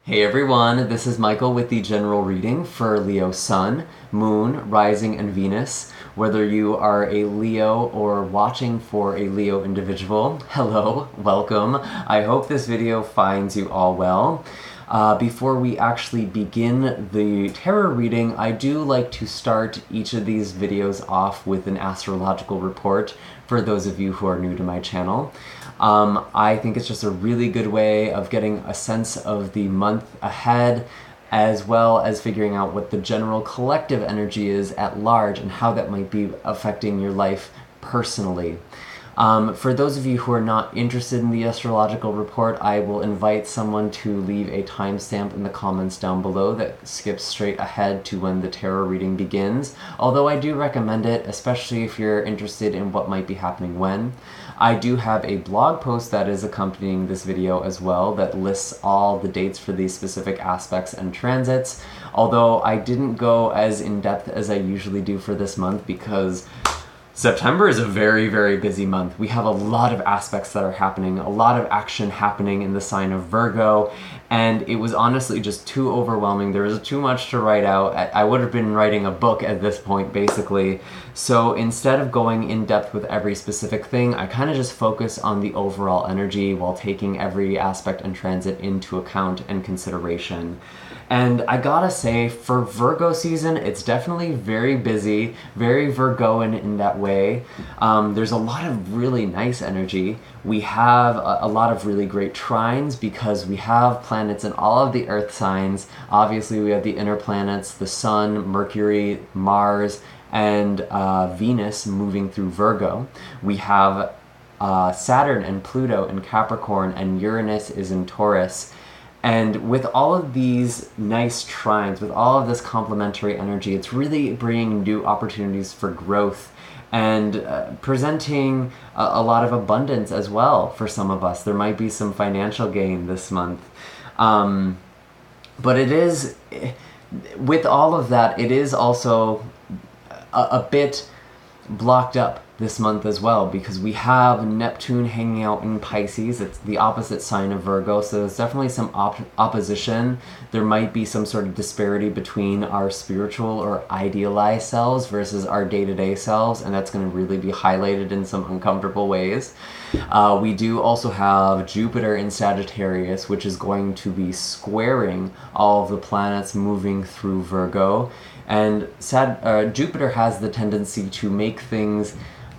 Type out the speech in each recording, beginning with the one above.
Hey everyone, this is Michael with the general reading for Leo Sun, Moon, Rising, and Venus. Whether you are a Leo or watching for a Leo individual, hello, welcome. I hope this video finds you all well. Before we actually begin the tarot reading, I do like to start each of these videos off with an astrological report for those of you who are new to my channel. I think it's just a really good way of getting a sense of the month ahead, as well as figuring out what the general collective energy is at large and how that might be affecting your life personally. For those of you who are not interested in the astrological report, I will invite someone to leave a timestamp in the comments down below that skips straight ahead to when the tarot reading begins, although I do recommend it, especially if you're interested in what might be happening when. I do have a blog post that is accompanying this video as well that lists all the dates for these specific aspects and transits, although I didn't go as in-depth as I usually do for this month because September is a very, very busy month. We have a lot of aspects that are happening, a lot of action happening in the sign of Virgo, and it was honestly just too overwhelming. There was too much to write out. I would have been writing a book at this point, basically. So instead of going in depth with every specific thing, I kind of just focus on the overall energy while taking every aspect and transit into account and consideration. And I gotta say, for Virgo season, it's definitely very busy, very Virgoan in that way. There's a lot of really nice energy. We have a lot of really great trines because we have planets in all of the earth signs. Obviously, we have the inner planets, the Sun, Mercury, Mars, and Venus moving through Virgo. We have Saturn and Pluto in Capricorn, and Uranus is in Taurus. And with all of these nice trines, with all of this complementary energy, it's really bringing new opportunities for growth and presenting a lot of abundance as well for some of us. There might be some financial gain this month. But it is, with all of that, it is also a bit blocked up this month as well because we have Neptune hanging out in Pisces. It's the opposite sign of Virgo, so there's definitely some opposition. There might be some sort of disparity between our spiritual or idealized selves versus our day-to-day selves, and that's going to really be highlighted in some uncomfortable ways. We do also have Jupiter in Sagittarius, which is going to be squaring all of the planets moving through Virgo. And Jupiter has the tendency to make things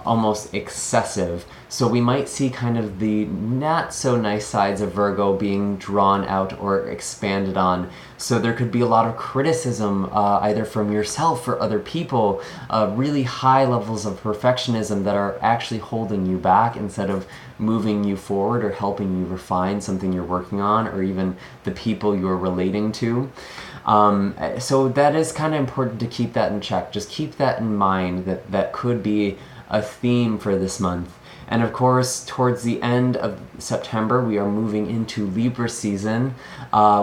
almost excessive. So we might see kind of the not so nice sides of Virgo being drawn out or expanded on. So there could be a lot of criticism either from yourself or other people, really high levels of perfectionism that are actually holding you back instead of moving you forward or helping you refine something you're working on or even the people you're relating to. So that is kind of important to keep that in check. Just keep that in mind, that could be a theme for this month. And of course, towards the end of September, we are moving into Libra season,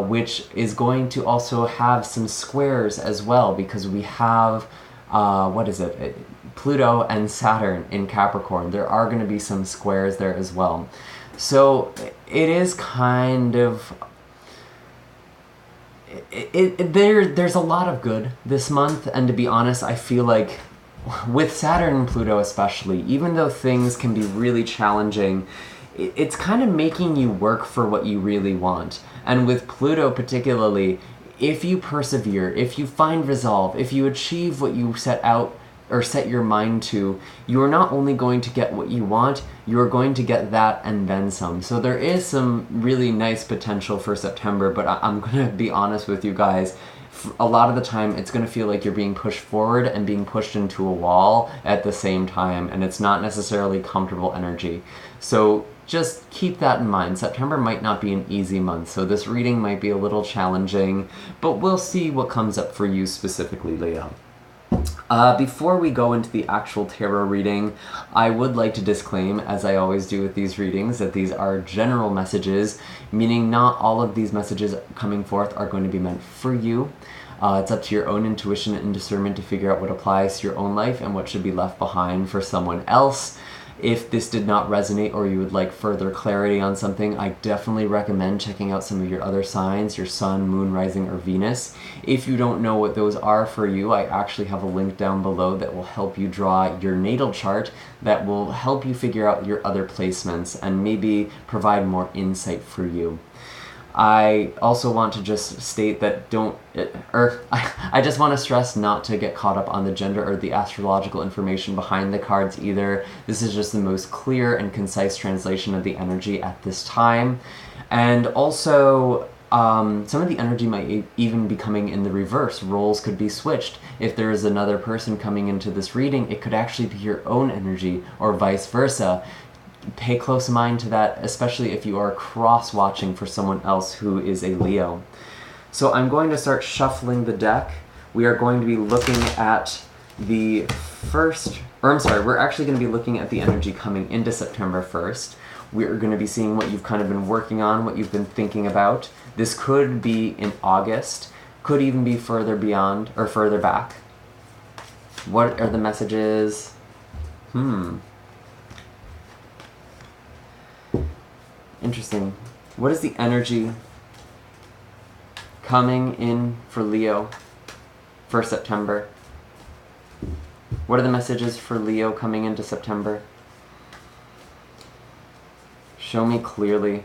which is going to also have some squares as well because we have, Pluto and Saturn in Capricorn. There are going to be some squares there as well. So it is kind of... There's a lot of good this month, and to be honest, I feel like with Saturn and Pluto especially, even though things can be really challenging, it's kind of making you work for what you really want. And with Pluto particularly, if you persevere, if you find resolve, if you achieve what you set out or set your mind to, you are not only going to get what you want, you are going to get that and then some. So there is some really nice potential for September, but I'm going to be honest with you guys. A lot of the time, it's going to feel like you're being pushed forward and being pushed into a wall at the same time, and it's not necessarily comfortable energy. So just keep that in mind. September might not be an easy month, so this reading might be a little challenging, but we'll see what comes up for you specifically, Leo. Before we go into the actual tarot reading, I would like to disclaim, as I always do with these readings, that these are general messages, meaning not all of these messages coming forth are going to be meant for you. It's up to your own intuition and discernment to figure out what applies to your own life and what should be left behind for someone else. If this did not resonate or you would like further clarity on something, I definitely recommend checking out some of your other signs, your sun, moon, rising, or Venus. If you don't know what those are for you, I actually have a link down below that will help you draw your natal chart, that will help you figure out your other placements and maybe provide more insight for you. I also want to just state that I just want to stress not to get caught up on the gender or the astrological information behind the cards either. This is just the most clear and concise translation of the energy at this time. And also, some of the energy might even be coming in the reverse. Roles could be switched. If there is another person coming into this reading, it could actually be your own energy, or vice versa. Pay close mind to that, especially if you are cross-watching for someone else who is a Leo. So I'm going to start shuffling the deck. We are going to be looking at the we're actually going to be looking at the energy coming into September 1st. We're going to be seeing what you've kind of been working on, what you've been thinking about. This could be in August, could even be further beyond or further back. What are the messages? Interesting. What is the energy coming in for Leo for September? What are the messages for Leo coming into September? Show me clearly.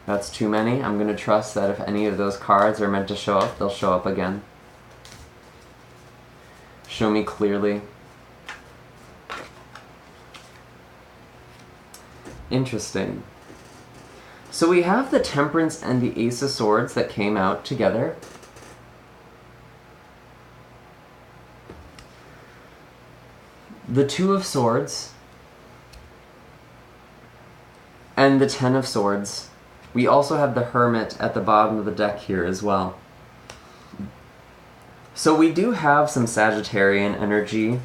That's too many. I'm going to trust that if any of those cards are meant to show up, they'll show up again. Show me clearly. Interesting. So we have the Temperance and the Ace of Swords that came out together. The Two of Swords and the Ten of Swords. We also have the Hermit at the bottom of the deck here as well. So we do have some Sagittarian energy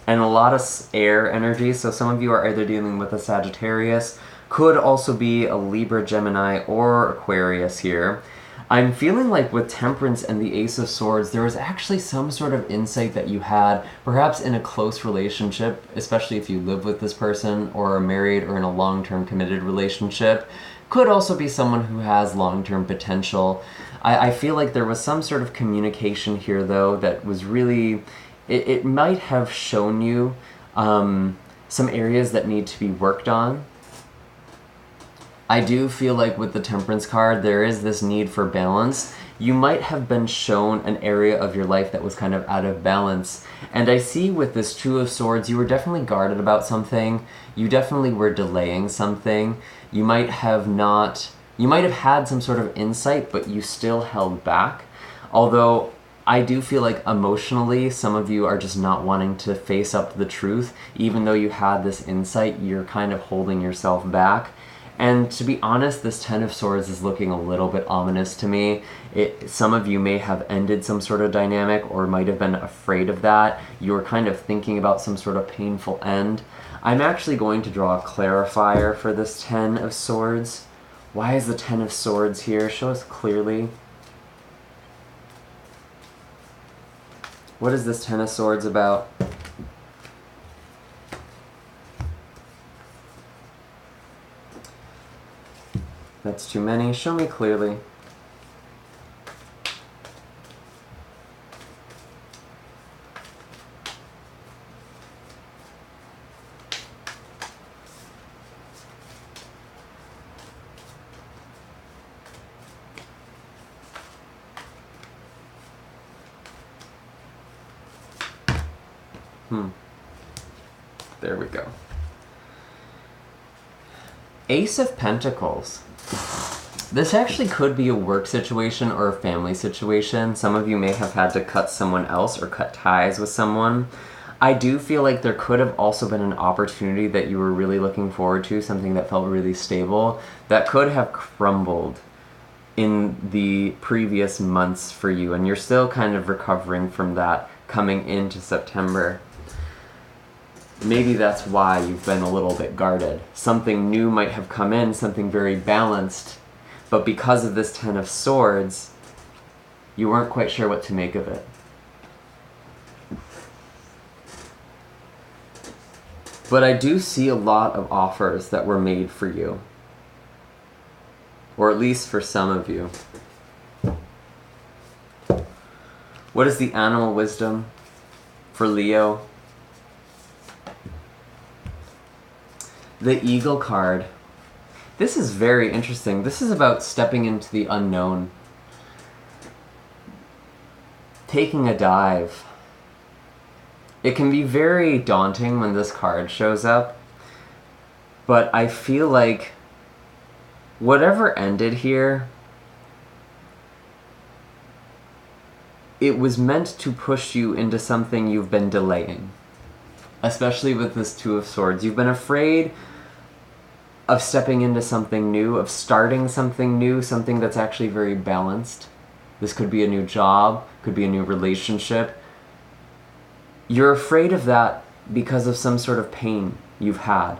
and a lot of air energy. So some of you are either dealing with a Sagittarius, could also be a Libra, Gemini, or Aquarius here. I'm feeling like with Temperance and the Ace of Swords, there was actually some sort of insight that you had, perhaps in a close relationship, especially if you live with this person or are married or in a long-term committed relationship. Could also be someone who has long-term potential. I feel like there was some sort of communication here, though, that was really... It might have shown you some areas that need to be worked on. I do feel like with the Temperance card, there is this need for balance. You might have been shown an area of your life that was kind of out of balance. And I see with this Two of Swords, you were definitely guarded about something. You definitely were delaying something. You might have had some sort of insight, but you still held back. Although I do feel like emotionally, some of you are just not wanting to face up to the truth. Even though you had this insight, you're kind of holding yourself back. And to be honest, this Ten of Swords is looking a little bit ominous to me. Some of you may have ended some sort of dynamic or might have been afraid of that. You were kind of thinking about some sort of painful end. I'm actually going to draw a clarifier for this Ten of Swords. Why is the Ten of Swords here? Show us clearly. What is this Ten of Swords about? That's too many. Show me clearly. There we go. Ace of Pentacles. This actually could be a work situation or a family situation. Some of you may have had to cut someone else or cut ties with someone. I do feel like there could have also been an opportunity that you were really looking forward to, something that felt really stable, that could have crumbled in the previous months for you, and you're still kind of recovering from that coming into September. Maybe that's why you've been a little bit guarded. Something new might have come in, something very balanced, but because of this Ten of Swords, You weren't quite sure what to make of it. But I do see a lot of offers that were made for you. Or at least for some of you. What is the animal wisdom for Leo? The Eagle card. This is very interesting. This is about stepping into the unknown. Taking a dive. It can be very daunting when this card shows up, but I feel like whatever ended here, it was meant to push you into something you've been delaying. Especially with this Two of Swords. You've been afraid of stepping into something new, of starting something new, something that's actually very balanced. This could be a new job, could be a new relationship. You're afraid of that because of some sort of pain you've had.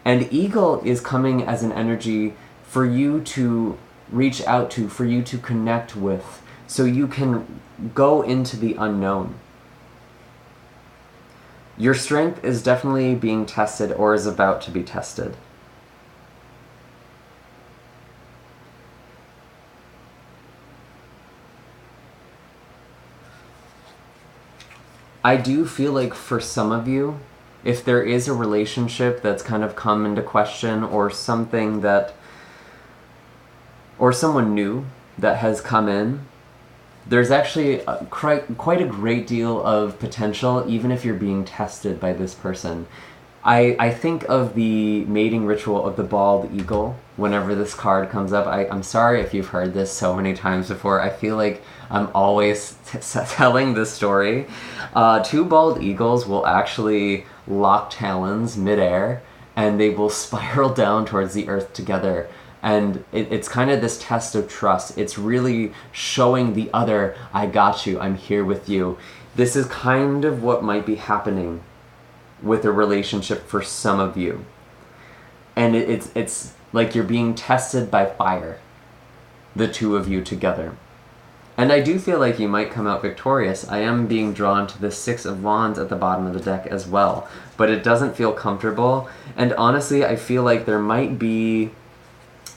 And Eagle is coming as an energy for you to reach out to, for you to connect with, so you can go into the unknown. Your strength is definitely being tested or is about to be tested. I do feel like for some of you, if there is a relationship that's kind of come into question, or something that, or someone new that has come in, there's actually quite a great deal of potential, even if you're being tested by this person. I think of the mating ritual of the bald eagle whenever this card comes up. I'm sorry if you've heard this so many times before. I feel like I'm always telling this story. Two bald eagles will actually lock talons midair, and they will spiral down towards the earth together. And it's kind of this test of trust. It's really showing the other, I got you, I'm here with you. This is kind of what might be happening with a relationship for some of you. And it's like you're being tested by fire, the two of you together. And I do feel like you might come out victorious. I am being drawn to the Six of Wands at the bottom of the deck as well, but it doesn't feel comfortable. And honestly, I feel like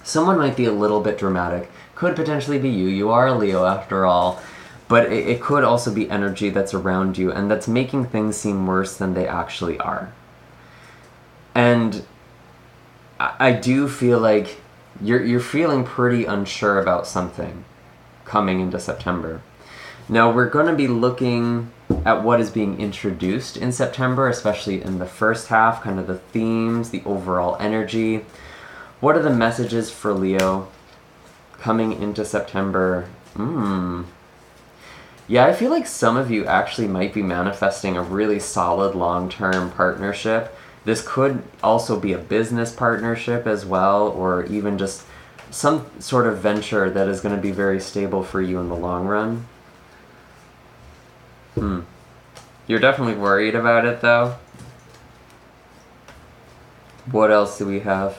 someone might be a little bit dramatic. Could potentially be you. You are a Leo after all. But it could also be energy that's around you and that's making things seem worse than they actually are. And I do feel like you're feeling pretty unsure about something coming into September. Now we're going to be looking at what is being introduced in September, especially in the first half, kind of the themes, the overall energy. What are the messages for Leo coming into September? Yeah, I feel like some of you actually might be manifesting a really solid long-term partnership. This could also be a business partnership as well, or even just some sort of venture that is going to be very stable for you in the long run. You're definitely worried about it, though. What else do we have?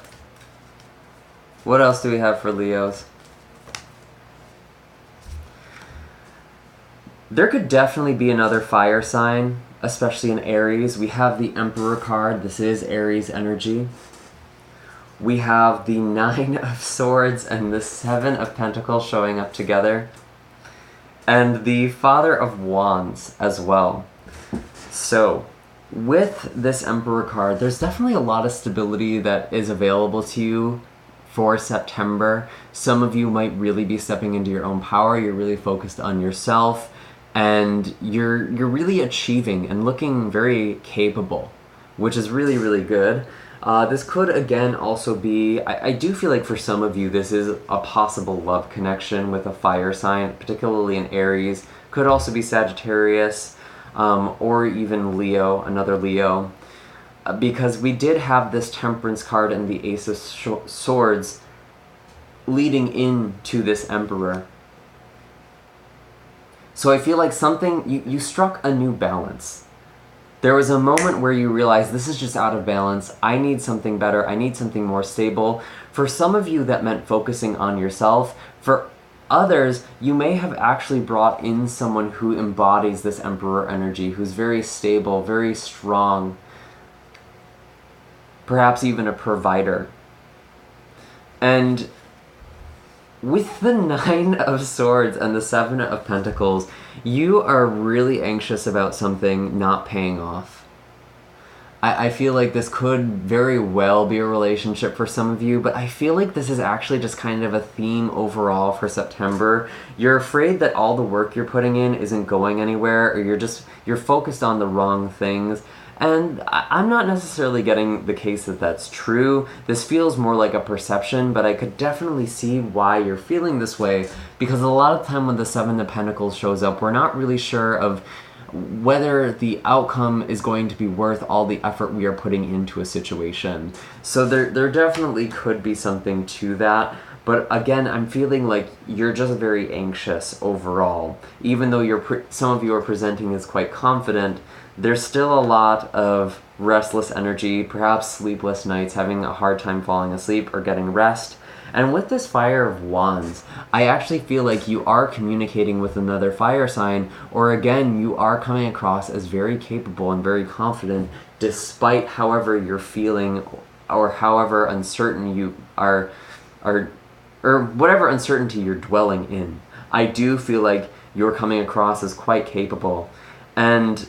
What else do we have for Leos? There could definitely be another fire sign, especially in Aries. We have the Emperor card. This is Aries energy. We have the Nine of Swords and the Seven of Pentacles showing up together. And the Father of Wands as well. So, with this Emperor card, there's definitely a lot of stability that is available to you for September. Some of you might really be stepping into your own power. You're really focused on yourself. And you're really achieving and looking very capable, which is really, really good. This could, again, also be, I do feel like for some of you, this is a possible love connection with a fire sign, particularly in Aries. Could also be Sagittarius, or even Leo, another Leo. Because we did have this Temperance card and the Ace of Swords leading into this Emperor. So I feel like you struck a new balance. There was a moment where you realized this is just out of balance. I need something better. I need something more stable. For some of you, that meant focusing on yourself. For others, you may have actually brought in someone who embodies this Emperor energy, who's very stable, very strong, perhaps even a provider. And with the Nine of Swords and the Seven of Pentacles, you are really anxious about something not paying off. I feel like this could very well be a relationship for some of you, but I feel like this is actually just kind of a theme overall for September. You're afraid that all the work you're putting in isn't going anywhere, or you're focused on the wrong things. And I'm not necessarily getting the case that that's true. This feels more like a perception, but I could definitely see why you're feeling this way, because a lot of time when the Seven of Pentacles shows up, we're not really sure of whether the outcome is going to be worth all the effort we are putting into a situation. So there definitely could be something to that. But again, I'm feeling like you're just very anxious overall. Even though some of you are presenting as quite confident, there's still a lot of restless energy, perhaps sleepless nights, having a hard time falling asleep or getting rest. And with this Fire of Wands, I actually feel like you are communicating with another fire sign, or again, you are coming across as very capable and very confident, despite however you're feeling or however uncertain you are, or whatever uncertainty you're dwelling in. I do feel like you're coming across as quite capable. And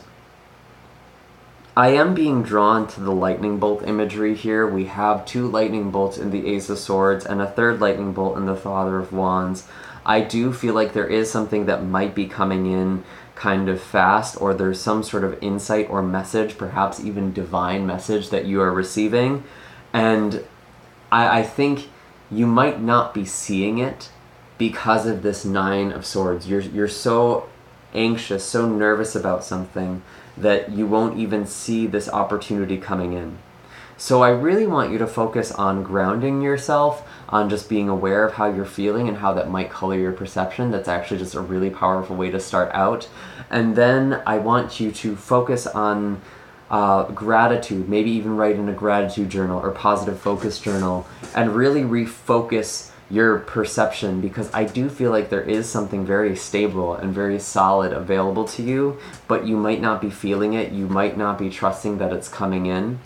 I am being drawn to the lightning bolt imagery here. We have 2 lightning bolts in the Ace of Swords and a 3rd lightning bolt in the Father of Wands. I do feel like there is something that might be coming in kind of fast, or there's some sort of insight or message, perhaps even divine message that you are receiving. And I think you might not be seeing it because of this Nine of Swords. You're so anxious, so nervous about something that you won't even see this opportunity coming in. So I really want you to focus on grounding yourself, on just being aware of how you're feeling and how that might color your perception. That's actually just a really powerful way to start out. And then I want you to focus on gratitude, maybe even write in a gratitude journal or positive focus journal, and really refocus your perception, because I do feel like there is something very stable and very solid available to you, but you might not be feeling it, you might not be trusting that it's coming in.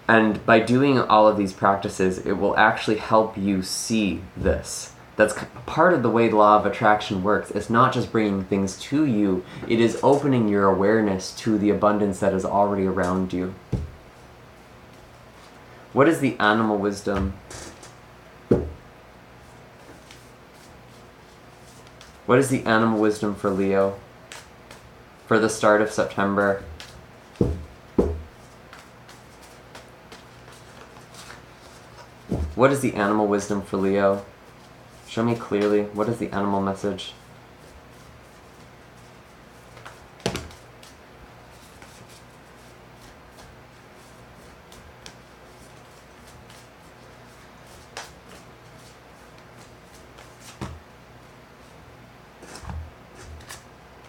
And by doing all of these practices, it will actually help you see this. That's part of the way the law of attraction works. It's not just bringing things to you, it is opening your awareness to the abundance that is already around you. What is the animal wisdom? What is the animal wisdom for Leo for the start of September? What is the animal wisdom for Leo? Show me clearly. What is the animal message?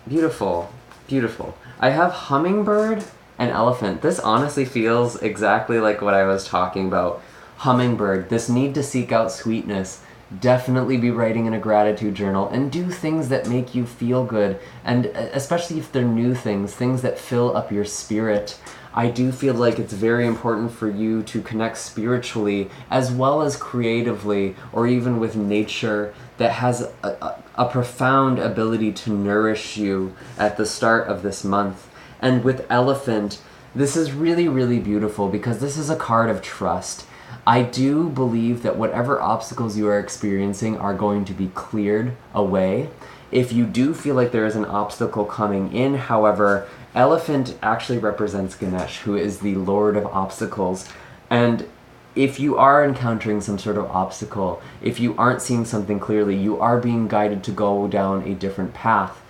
Beautiful, beautiful. I have hummingbird and elephant. This honestly feels exactly like what I was talking about. Hummingbird, this need to seek out sweetness. Definitely be writing in a gratitude journal and do things that make you feel good, and especially if they're new things that fill up your spirit. I do feel like it's very important for you to connect spiritually as well as creatively, or even with nature that has a profound ability to nourish you at the start of this month. And with elephant, this is really, really beautiful because this is a card of trust. I do believe that whatever obstacles you are experiencing are going to be cleared away. If you do feel like there is an obstacle coming in, however, elephant actually represents Ganesh, who is the Lord of Obstacles. And if you are encountering some sort of obstacle, if you aren't seeing something clearly, you are being guided to go down a different path.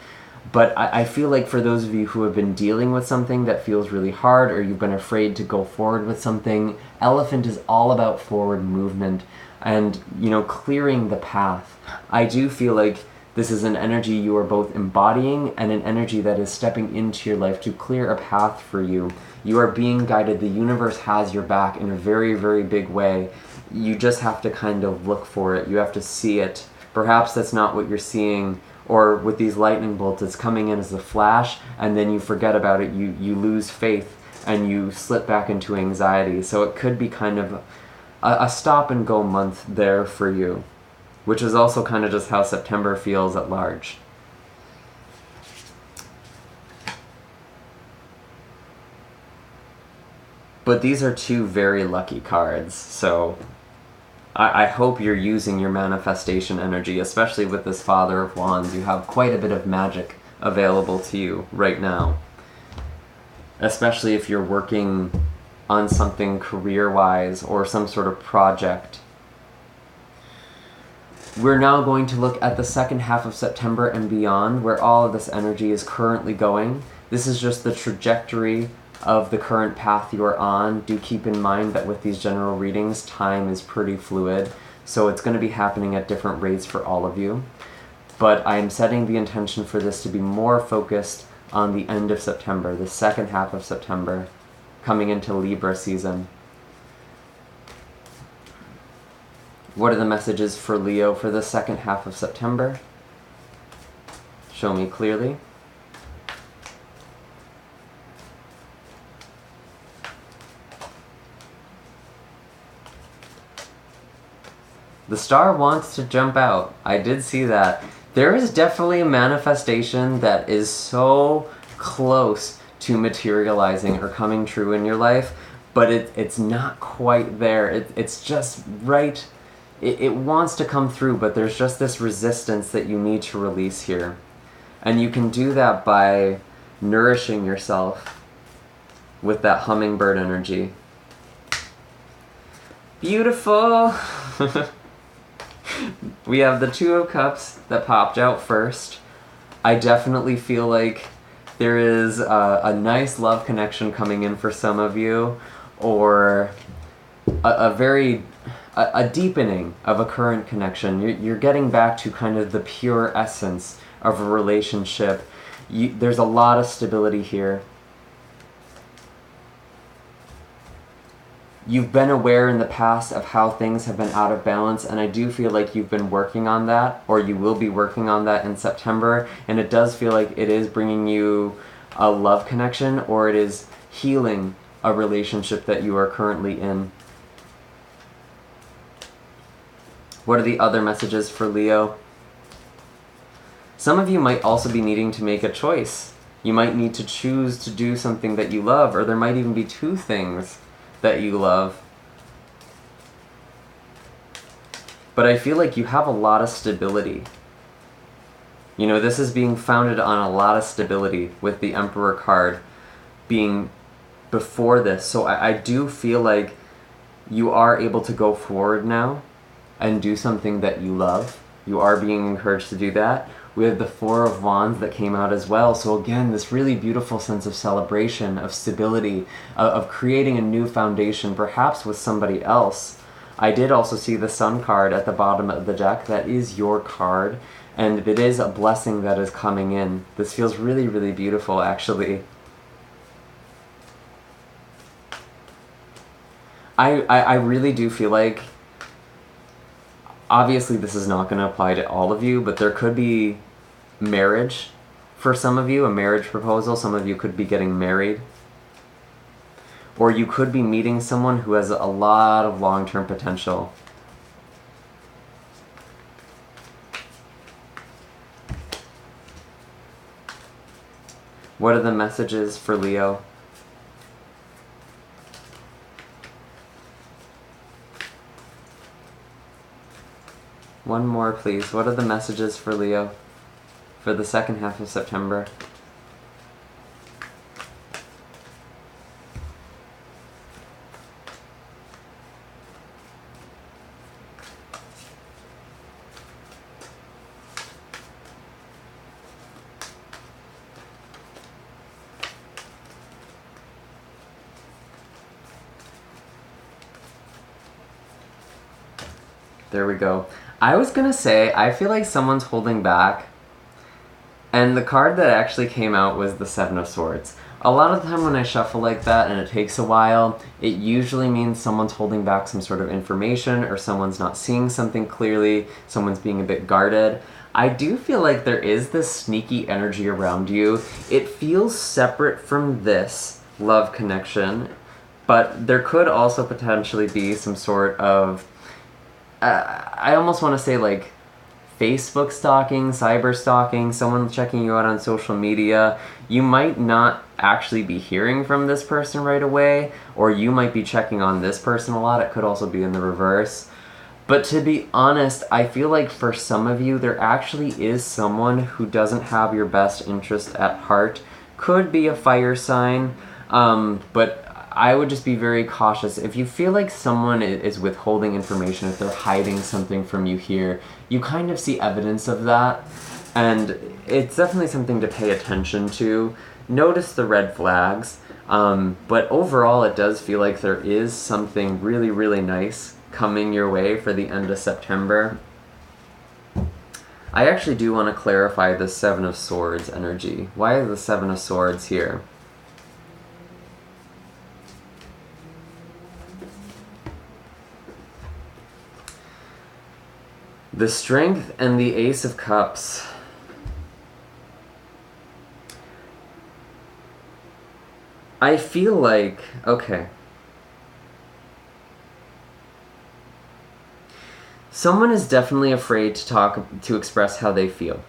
But I feel like for those of you who have been dealing with something that feels really hard, or you've been afraid to go forward with something, elephant is all about forward movement and, clearing the path. I do feel like this is an energy you are both embodying and an energy that is stepping into your life to clear a path for you. You are being guided. The universe has your back in a very, very big way. you just have to kind of look for it. You have to see it. Perhaps that's not what you're seeing, or with these lightning bolts, it's coming in as a flash, and then you forget about it, you lose faith, and you slip back into anxiety. So it could be kind of a stop and go month there for you, which is also kind of just how September feels at large. But these are two very lucky cards, so I hope you're using your manifestation energy, especially with this Father of Wands. You have quite a bit of magic available to you right now, especially if you're working on something career-wise or some sort of project. We're now going to look at the second half of September and beyond, where all of this energy is currently going. This is just the trajectory of the current path you are on. Do keep in mind that with these general readings, time is pretty fluid, so it's going to be happening at different rates for all of you. But I am setting the intention for this to be more focused on the end of September, the second half of September, coming into Libra season. What are the messages for Leo for the second half of September? Show me clearly. The star wants to jump out. I did see that. There is definitely a manifestation that is so close to materializing or coming true in your life, but it's not quite there. It's just right. It wants to come through, but there's just this resistance that you need to release here. And you can do that by nourishing yourself with that hummingbird energy. Beautiful! We have the Two of Cups that popped out first. I definitely feel like there is a nice love connection coming in for some of you, or a deepening of a current connection. You're getting back to kind of the pure essence of a relationship. There's a lot of stability here. You've been aware in the past of how things have been out of balance, and I do feel like you've been working on that, or you will be working on that in September, and it does feel like it is bringing you a love connection, or it is healing a relationship that you are currently in. What are the other messages for Leo? Some of you might also be needing to make a choice. You might need to choose to do something that you love, or there might even be two things that you love. But I feel like you have a lot of stability. You know, this is being founded on a lot of stability with the Emperor card being before this. So I do feel like you are able to go forward now and do something that you love. You are being encouraged to do that. We have the Four of Wands that came out as well. So again, this really beautiful sense of celebration, of stability, of creating a new foundation, perhaps with somebody else. I did also see the Sun card at the bottom of the deck. That is your card, and it is a blessing that is coming in. This feels really, really beautiful, actually. I really do feel like, obviously this is not going to apply to all of you, but there could be marriage for some of you, a marriage proposal. Some of you could be getting married. Or you could be meeting someone who has a lot of long-term potential. What are the messages for Leo? One more, please. What are the messages for Leo for the second half of September? There we go. I was gonna say, I feel like someone's holding back, and the card that actually came out was the Seven of Swords. A lot of the time when I shuffle like that and it takes a while, it usually means someone's holding back some sort of information, or someone's not seeing something clearly, someone's being a bit guarded. I do feel like there is this sneaky energy around you. It feels separate from this love connection, but there could also potentially be some sort of, I almost want to say like Facebook stalking, cyber stalking, someone checking you out on social media. You might not actually be hearing from this person right away, or you might be checking on this person a lot. It could also be in the reverse. But to be honest, I feel like for some of you, there actually is someone who doesn't have your best interest at heart. Could be a fire sign, but I would just be very cautious. If you feel like someone is withholding information, if they're hiding something from you here, you kind of see evidence of that. And it's definitely something to pay attention to. Notice the red flags. But overall, it does feel like there is something really, really nice coming your way for the end of September. I actually do want to clarify the Seven of Swords energy. Why is the Seven of Swords here? The Strength and the Ace of Cups. I feel like, okay. Someone is definitely afraid to express how they feel.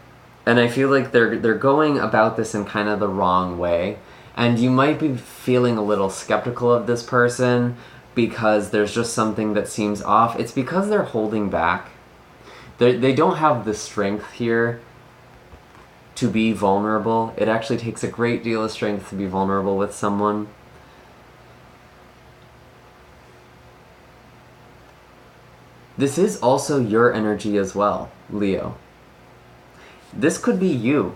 And I feel like they're going about this in kind of the wrong way. And you might be feeling a little skeptical of this person because there's just something that seems off. It's because they're holding back. They don't have the strength here to be vulnerable. It actually takes a great deal of strength to be vulnerable with someone. This is also your energy as well, Leo. This could be you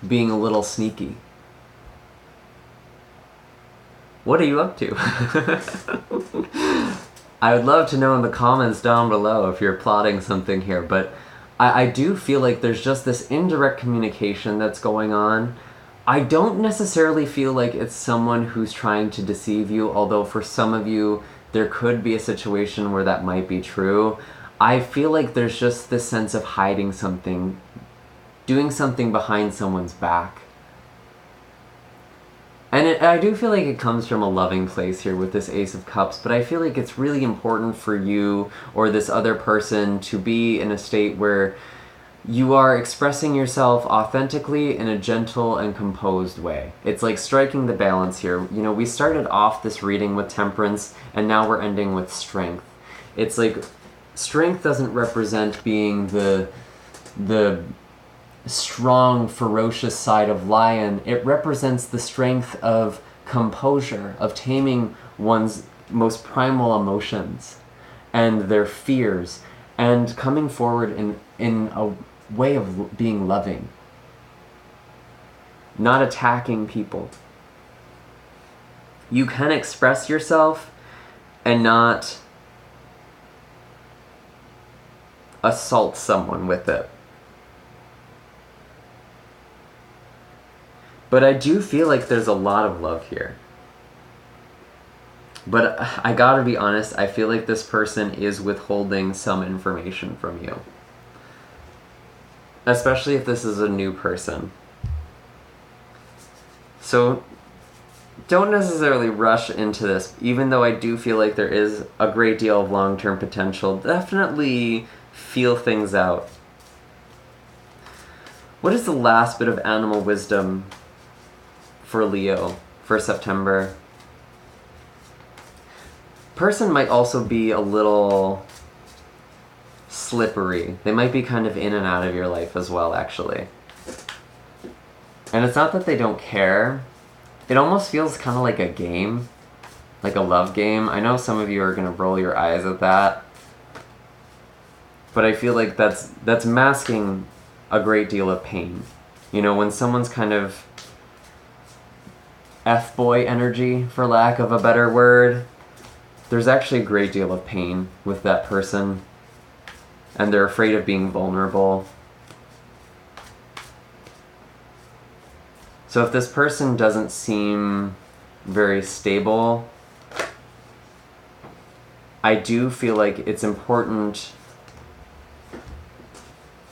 being a little sneaky. What are you up to? I would love to know in the comments down below if you're plotting something here, but I do feel like there's just this indirect communication that's going on. I don't necessarily feel like it's someone who's trying to deceive you, although for some of you, there could be a situation where that might be true. I feel like there's just this sense of hiding something, doing something behind someone's back. And I do feel like it comes from a loving place here with this Ace of Cups, but I feel like it's really important for you or this other person to be in a state where you are expressing yourself authentically in a gentle and composed way. It's like striking the balance here. You know, we started off this reading with temperance, and now we're ending with strength. It's like strength doesn't represent being the strong, ferocious side of lion. It represents the strength of composure, of taming one's most primal emotions and their fears, and coming forward in a way of being loving, not attacking people. You can express yourself and not assault someone with it. But I do feel like there's a lot of love here. But I gotta be honest, I feel like this person is withholding some information from you. Especially if this is a new person. So don't necessarily rush into this, even though I do feel like there is a great deal of long-term potential. Definitely feel things out. What is the last bit of animal wisdom for Leo for September? Person might also be a little slippery. They might be kind of in and out of your life as well, actually. And it's not that they don't care. It almost feels kind of like a game, like a love game. I know some of you are going to roll your eyes at that, but I feel like that's masking a great deal of pain. You know, when someone's kind of F-boy energy, for lack of a better word, there's actually a great deal of pain with that person, and they're afraid of being vulnerable. So if this person doesn't seem very stable, I do feel like it's important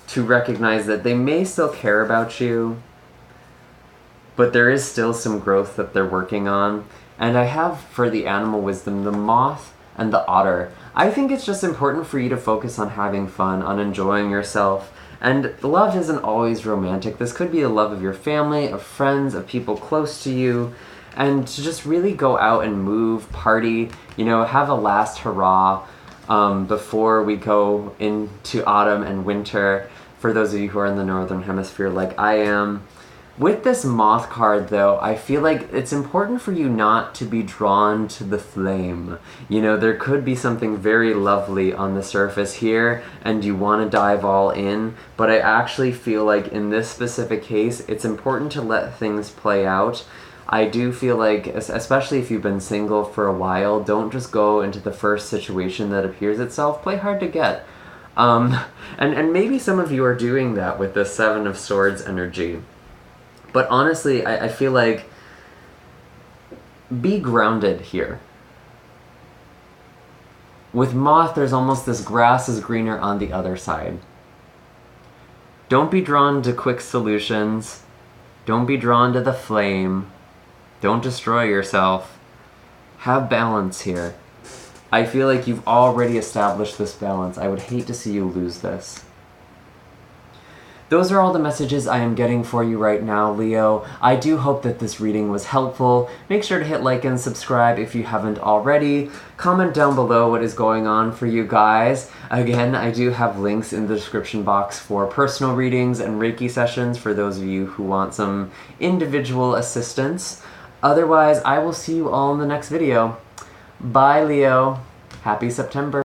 to recognize that they may still care about you, but there is still some growth that they're working on. And I have, for the animal wisdom, the moth and the otter. I think it's just important for you to focus on having fun, on enjoying yourself. And love isn't always romantic. This could be the love of your family, of friends, of people close to you. And to just really go out and move, party, have a last hurrah before we go into autumn and winter, for those of you who are in the Northern Hemisphere like I am. With this moth card, though, I feel like it's important for you not to be drawn to the flame. There could be something very lovely on the surface here, and you want to dive all in, but I actually feel like in this specific case, it's important to let things play out. I do feel like, especially if you've been single for a while, don't just go into the first situation that appears itself. Play hard to get. And maybe some of you are doing that with the Seven of Swords energy. But honestly, I feel like be grounded here. With moth, there's almost this grass is greener on the other side. Don't be drawn to quick solutions. Don't be drawn to the flame. Don't destroy yourself. Have balance here. I feel like you've already established this balance. I would hate to see you lose this. Those are all the messages I am getting for you right now, Leo. I do hope that this reading was helpful. Make sure to hit like and subscribe if you haven't already. Comment down below what is going on for you guys. Again, I do have links in the description box for personal readings and Reiki sessions for those of you who want some individual assistance. Otherwise, I will see you all in the next video. Bye, Leo. Happy September.